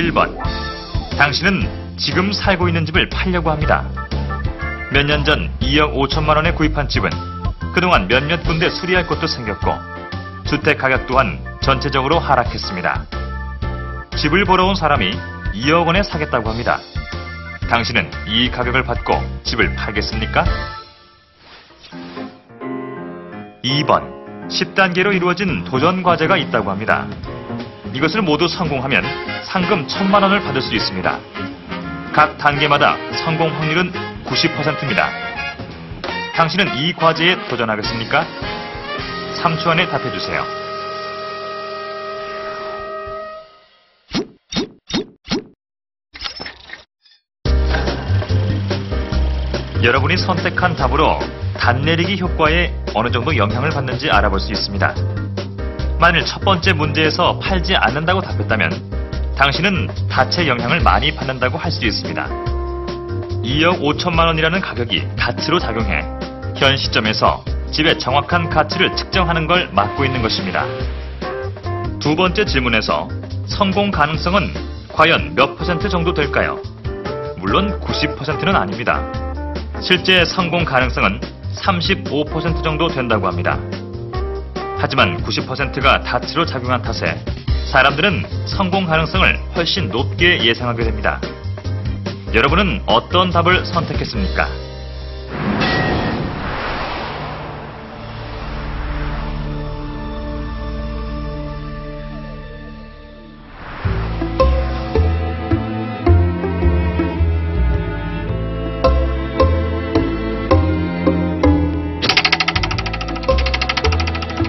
1번. 당신은 지금 살고 있는 집을 팔려고 합니다. 몇 년 전 2억 5천만 원에 구입한 집은 그동안 몇몇 군데 수리할 곳도 생겼고 주택 가격 또한 전체적으로 하락했습니다. 집을 보러 온 사람이 2억 원에 사겠다고 합니다. 당신은 이 가격을 받고 집을 팔겠습니까? 2번. 10단계로 이루어진 도전 과제가 있다고 합니다. 이것을 모두 성공하면 상금 1,000만 원을 받을 수 있습니다. 각 단계마다 성공 확률은 90%입니다. 당신은 이 과제에 도전하겠습니까? 3초 안에 답해주세요. 여러분이 선택한 답으로 단내리기 효과에 어느 정도 영향을 받는지 알아볼 수 있습니다. 만일 첫 번째 문제에서 팔지 않는다고 답했다면 당신은 닻의 영향을 많이 받는다고 할 수 있습니다. 2억 5천만 원이라는 가격이 닻으로 작용해 현 시점에서 집의 정확한 가치를 측정하는 걸 막고 있는 것입니다. 두 번째 질문에서 성공 가능성은 과연 몇 퍼센트 정도 될까요? 물론 90%는 아닙니다. 실제 성공 가능성은 35% 정도 된다고 합니다. 하지만 90%가 닻으로 작용한 탓에 사람들은 성공 가능성을 훨씬 높게 예상하게 됩니다. 여러분은 어떤 답을 선택했습니까?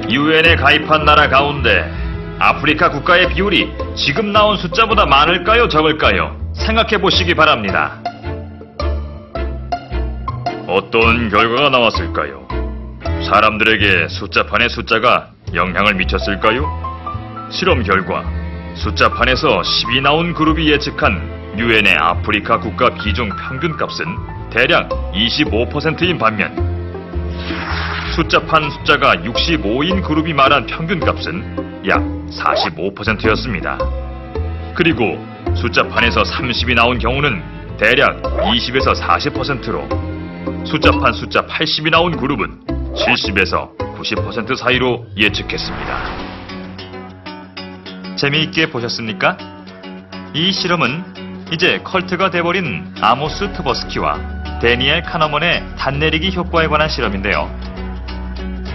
유엔에 가입한 나라 가운데 아프리카 국가의 비율이 지금 나온 숫자보다 많을까요, 적을까요? 생각해 보시기 바랍니다. 어떤 결과가 나왔을까요? 사람들에게 숫자판의 숫자가 영향을 미쳤을까요? 실험 결과 숫자판에서 10이 나온 그룹이 예측한 유엔의 아프리카 국가 비중 평균값은 대략 25%인 반면 숫자판 숫자가 65인 그룹이 말한 평균값은 약 45%였습니다. 그리고 숫자판에서 30이 나온 경우는 대략 20에서 40%로 숫자판 숫자 80이 나온 그룹은 70에서 90% 사이로 예측했습니다. 재미있게 보셨습니까? 이 실험은 이제 컬트가 돼버린 아모스 트버스키와 데니엘 카너먼의 단내리기 효과에 관한 실험인데요.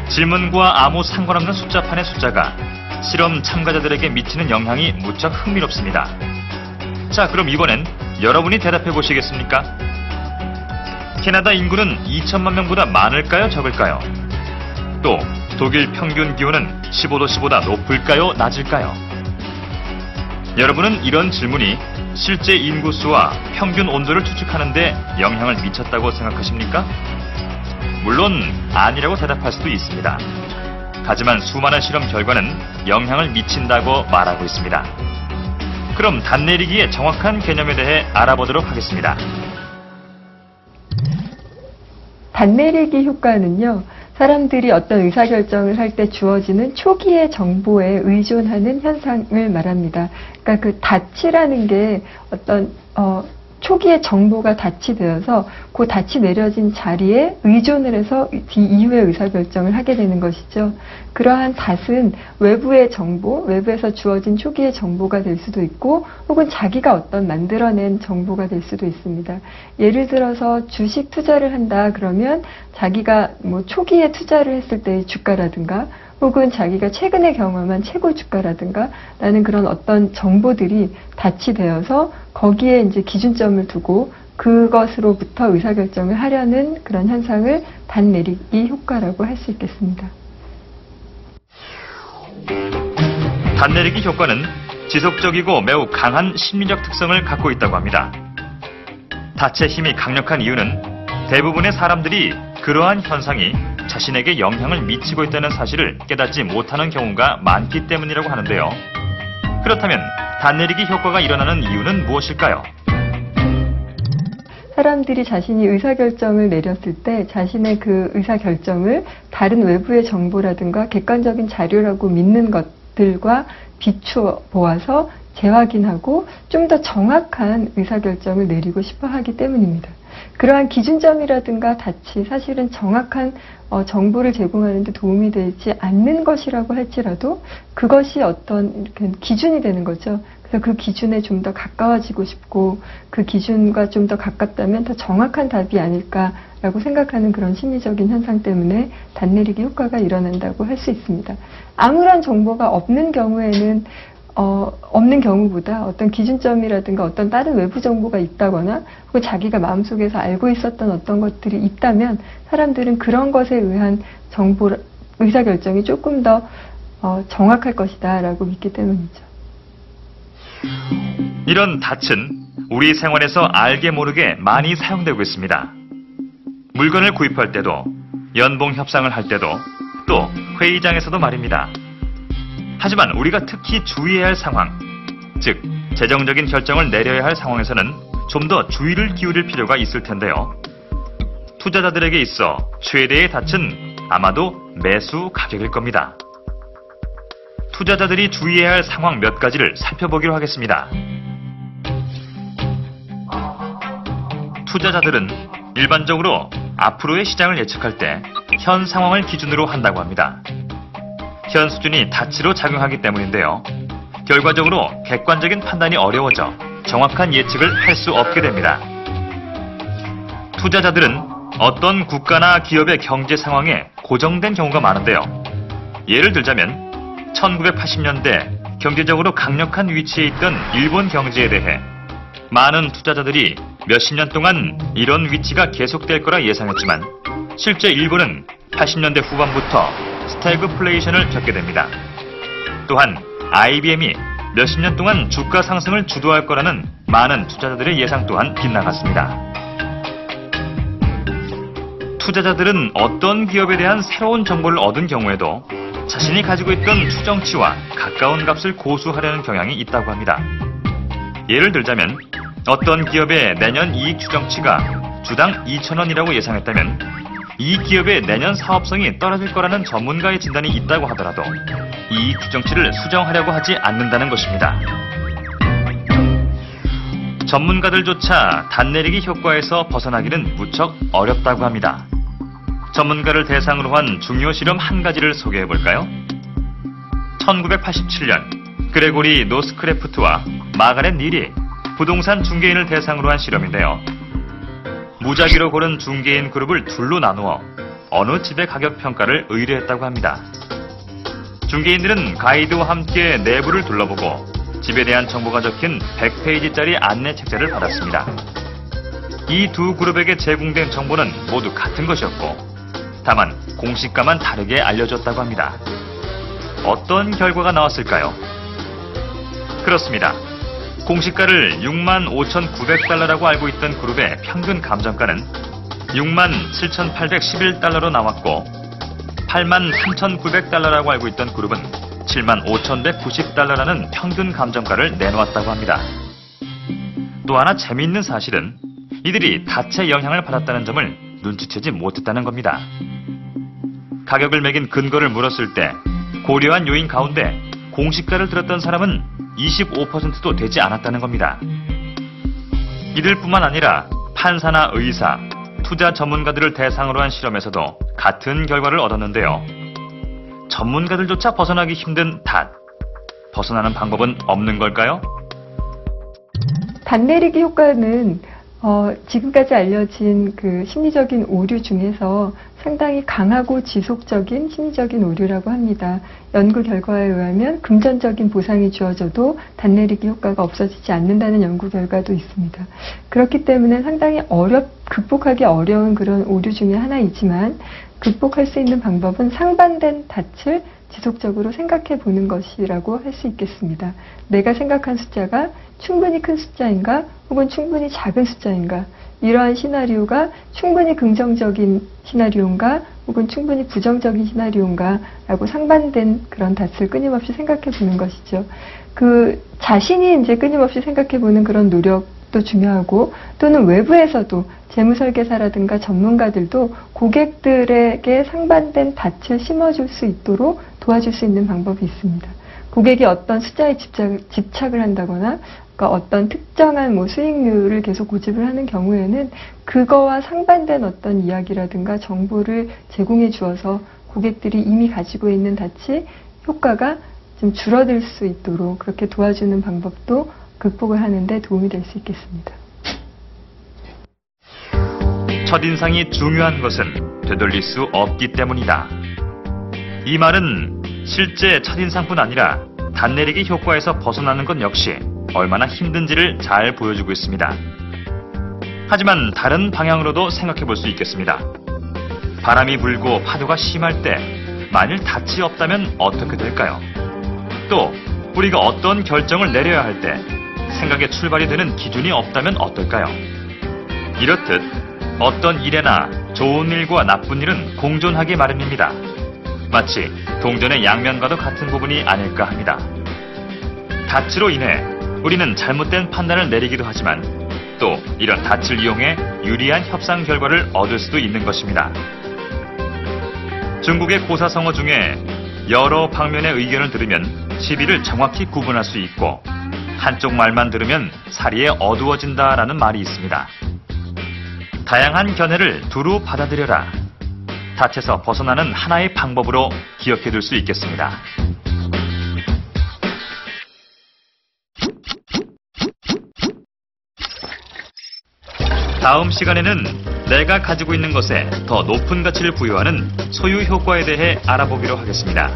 질문과 아무 상관없는 숫자판의 숫자가 실험 참가자들에게 미치는 영향이 무척 흥미롭습니다. 자, 그럼 이번엔 여러분이 대답해 보시겠습니까? 캐나다 인구는 2천만 명보다 많을까요, 적을까요? 또 독일 평균 기온은 15도씨보다 높을까요, 낮을까요? 여러분은 이런 질문이 실제 인구수와 평균 온도를 추측하는 데 영향을 미쳤다고 생각하십니까? 물론 아니라고 대답할 수도 있습니다. 하지만 수많은 실험 결과는 영향을 미친다고 말하고 있습니다. 그럼 단내리기의 정확한 개념에 대해 알아보도록 하겠습니다. 단내리기 효과는요, 사람들이 어떤 의사결정을 할 때 주어지는 초기의 정보에 의존하는 현상을 말합니다. 그러니까 그 닻이라는 게 어떤 초기의 정보가 닻이 되어서 그 닻이 내려진 자리에 의존을 해서 이후의 의사결정을 하게 되는 것이죠. 그러한 닻은 외부의 정보, 외부에서 주어진 초기의 정보가 될 수도 있고 혹은 자기가 어떤 만들어낸 정보가 될 수도 있습니다. 예를 들어서 주식 투자를 한다 그러면 자기가 뭐 초기에 투자를 했을 때의 주가라든가 혹은 자기가 최근에 경험한 최고 주가라든가 라는 그런 어떤 정보들이 닻이 되어서 거기에 이제 기준점을 두고 그것으로부터 의사결정을 하려는 그런 현상을 단내리기 효과라고 할 수 있겠습니다. 단내리기 효과는 지속적이고 매우 강한 심리적 특성을 갖고 있다고 합니다. 닻의 힘이 강력한 이유는 대부분의 사람들이 그러한 현상이 자신에게 영향을 미치고 있다는 사실을 깨닫지 못하는 경우가 많기 때문이라고 하는데요. 그렇다면 단내리기 효과가 일어나는 이유는 무엇일까요? 사람들이 자신이 의사결정을 내렸을 때 자신의 그 의사결정을 다른 외부의 정보라든가 객관적인 자료라고 믿는 것 것들과 비추어 보아서 재확인하고 좀 더 정확한 의사결정을 내리고 싶어 하기 때문입니다. 그러한 기준점이라든가 닻이 사실은 정확한 정보를 제공하는 데 도움이 되지 않는 것이라고 할지라도 그것이 어떤 기준이 되는 거죠. 그래서 그 기준에 좀 더 가까워지고 싶고 그 기준과 좀 더 가깝다면 더 정확한 답이 아닐까라고 생각하는 그런 심리적인 현상 때문에 닷내리기 효과가 일어난다고 할 수 있습니다. 아무런 정보가 없는 경우에는 없는 경우보다 어떤 기준점이라든가 어떤 다른 외부 정보가 있다거나 혹은 자기가 마음속에서 알고 있었던 어떤 것들이 있다면 사람들은 그런 것에 의한 의사결정이 조금 더 정확할 것이다 라고 믿기 때문이죠. 이런 닻은 우리 생활에서 알게 모르게 많이 사용되고 있습니다. 물건을 구입할 때도, 연봉 협상을 할 때도, 또 회의장에서도 말입니다. 하지만 우리가 특히 주의해야 할 상황, 즉 재정적인 결정을 내려야 할 상황에서는 좀 더 주의를 기울일 필요가 있을 텐데요. 투자자들에게 있어 최대의 닻은 아마도 매수 가격일 겁니다. 투자자들이 주의해야 할 상황 몇 가지를 살펴보기로 하겠습니다. 투자자들은 일반적으로 앞으로의 시장을 예측할 때 현 상황을 기준으로 한다고 합니다. 현 수준이 닻으로 작용하기 때문인데요. 결과적으로 객관적인 판단이 어려워져 정확한 예측을 할 수 없게 됩니다. 투자자들은 어떤 국가나 기업의 경제 상황에 고정된 경우가 많은데요. 예를 들자면 1980년대 경제적으로 강력한 위치에 있던 일본 경제에 대해 많은 투자자들이 몇십 년 동안 이런 위치가 계속될 거라 예상했지만 실제 일본은 80년대 후반부터 스태그플레이션을 겪게 됩니다. 또한 IBM이 몇십 년 동안 주가 상승을 주도할 거라는 많은 투자자들의 예상 또한 빗나갔습니다. 투자자들은 어떤 기업에 대한 새로운 정보를 얻은 경우에도 자신이 가지고 있던 추정치와 가까운 값을 고수하려는 경향이 있다고 합니다. 예를 들자면 어떤 기업의 내년 이익 추정치가 주당 2,000원이라고 예상했다면 이 기업의 내년 사업성이 떨어질 거라는 전문가의 진단이 있다고 하더라도 이익 추정치를 수정하려고 하지 않는다는 것입니다. 전문가들조차 닷내리기 효과에서 벗어나기는 무척 어렵다고 합니다. 전문가를 대상으로 한 중요 실험 한 가지를 소개해 볼까요? 1987년 그레고리 노스크래프트와 마가렛 닐이 부동산 중개인을 대상으로 한 실험인데요. 무작위로 고른 중개인 그룹을 둘로 나누어 어느 집의 가격 평가를 의뢰했다고 합니다. 중개인들은 가이드와 함께 내부를 둘러보고 집에 대한 정보가 적힌 100페이지짜리 안내 책자를 받았습니다. 이 두 그룹에게 제공된 정보는 모두 같은 것이었고 다만 공시가만 다르게 알려줬다고 합니다. 어떤 결과가 나왔을까요? 그렇습니다. 공시가를 65,900달러라고 알고 있던 그룹의 평균 감정가는 67,811달러로 나왔고 83,900달러라고 알고 있던 그룹은 75,190달러라는 평균 감정가를 내놓았다고 합니다. 또 하나 재미있는 사실은 이들이 닻의 영향을 받았다는 점을 눈치채지 못했다는 겁니다. 가격을 매긴 근거를 물었을 때 고려한 요인 가운데 공시가를 들었던 사람은 25%도 되지 않았다는 겁니다. 이들뿐만 아니라 판사나 의사, 투자 전문가들을 대상으로 한 실험에서도 같은 결과를 얻었는데요. 전문가들조차 벗어나기 힘든 닷. 벗어나는 방법은 없는 걸까요? 닷내리기 효과는 지금까지 알려진 그 심리적인 오류 중에서 상당히 강하고 지속적인 심리적인 오류라고 합니다. 연구 결과에 의하면 금전적인 보상이 주어져도 닷내리기 효과가 없어지지 않는다는 연구 결과도 있습니다. 그렇기 때문에 상당히 극복하기 어려운 그런 오류 중에 하나이지만 극복할 수 있는 방법은 상반된 닻을 지속적으로 생각해 보는 것이라고 할 수 있겠습니다. 내가 생각한 숫자가 충분히 큰 숫자인가 혹은 충분히 작은 숫자인가, 이러한 시나리오가 충분히 긍정적인 시나리오인가 혹은 충분히 부정적인 시나리오인가 라고 상반된 그런 닷을 끊임없이 생각해 보는 것이죠. 그 자신이 이제 끊임없이 생각해 보는 그런 노력도 중요하고, 또는 외부에서도 재무설계사라든가 전문가들도 고객들에게 상반된 닷을 심어줄 수 있도록 도와줄 수 있는 방법이 있습니다. 고객이 어떤 숫자에 집착을 한다거나 그러니까 어떤 특정한 수익률을 계속 고집을 하는 경우에는 그거와 상반된 어떤 이야기라든가 정보를 제공해 주어서 고객들이 이미 가지고 있는 닻이 효과가 좀 줄어들 수 있도록 그렇게 도와주는 방법도 극복을 하는데 도움이 될 수 있겠습니다. 첫인상이 중요한 것은 되돌릴 수 없기 때문이다. 이 말은 실제 첫인상뿐 아니라 단내리기 효과에서 벗어나는 것 역시 얼마나 힘든지를 잘 보여주고 있습니다. 하지만 다른 방향으로도 생각해 볼 수 있겠습니다. 바람이 불고 파도가 심할 때 만일 닻이 없다면 어떻게 될까요? 또 우리가 어떤 결정을 내려야 할 때 생각의 출발이 되는 기준이 없다면 어떨까요? 이렇듯 어떤 일에나 좋은 일과 나쁜 일은 공존하기 마련입니다. 마치 동전의 양면과도 같은 부분이 아닐까 합니다. 닻으로 인해 우리는 잘못된 판단을 내리기도 하지만 또 이런 닻을 이용해 유리한 협상 결과를 얻을 수도 있는 것입니다. 중국의 고사성어 중에 여러 방면의 의견을 들으면 시비를 정확히 구분할 수 있고 한쪽 말만 들으면 사리에 어두워진다라는 말이 있습니다. 다양한 견해를 두루 받아들여라. 닻에서 벗어나는 하나의 방법으로 기억해둘 수 있겠습니다. 다음 시간에는 내가 가지고 있는 것에 더 높은 가치를 부여하는 소유 효과에 대해 알아보기로 하겠습니다.